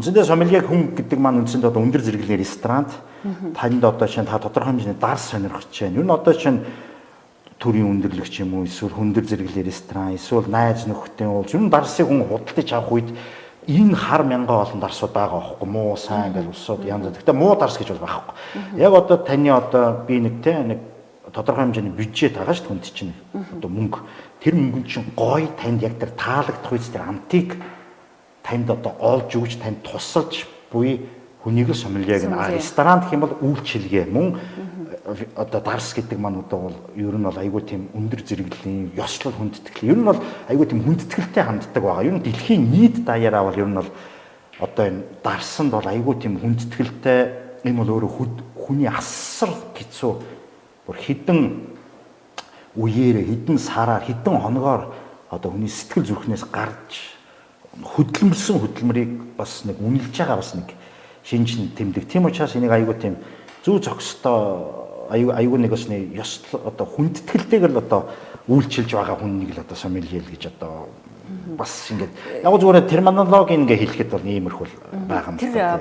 Үндсэндээ сомелье хүн гэдэг маань үндсэндээ одоо өндөр зэрэглэлийн ресторант танд одоо чинь та тодорхой хэмжээний дарс сонирхож байна. Юу н одоо чинь төрийн өндөрлөгч юм уу эсвэл хүндэр зэрэглэлийн ресторан эсвэл найз нөхдөд уулз юу н дарсыг хүн худалдаж авах үед энэ хар мянган олон дарсууд байгаа байхгүй муу сайн гэж усууд янз. Гэхдээ муу дарс гэж бол байхгүй. Яг одоо таны одоо би нэг тодорхой хэмжээний бюджет байгаа шүү дээ хүнд чинь одоо мөнгө. Тэр мөнгөнд чинь гоё танд яг тэр таалагдах үеч тэр амтыг танд одоо олж өгч танд тусалж буй хүнийг л сомельег нь ресторан гэх юм бол үйлчилгээ мөн одоо дарс гэдэг маань одоо бол ер нь бол айгүй тийм өндөр зэрэглэлийн ёслол хүндэтгэл ер нь бол айгүй тийм хүндэтгэлтэй ханддаг байгаа. Ер нь дэлхийн нийт даяараа бол ер нь бол одоо энэ дарсанд бол айгүй тийм хүндэтгэлтэй энэ бол өөрөө хүний асар хэцүү бүр хідэн үеэрээ хідэн сараар хідэн хоногоор одоо хүний сэтгэл зүрхнээс гарч хөдөлмөрсөн хөдөлмөрийг бас нэг үнэлж байгаа бас нэг шинж тэмдэг. Тийм учраас энийг айгүй тийм зүү зохистой айгүй нэг бас нэг ёслол одоо хүндэтгэлтэйгээр л одоо үйлчилж байгаа хүнийг л одоо сомелье гэж одоо бас ингээд яг зүгээр терминологи ингээ хэлэхэд бол иймэрхүү байгаа юм. Тэр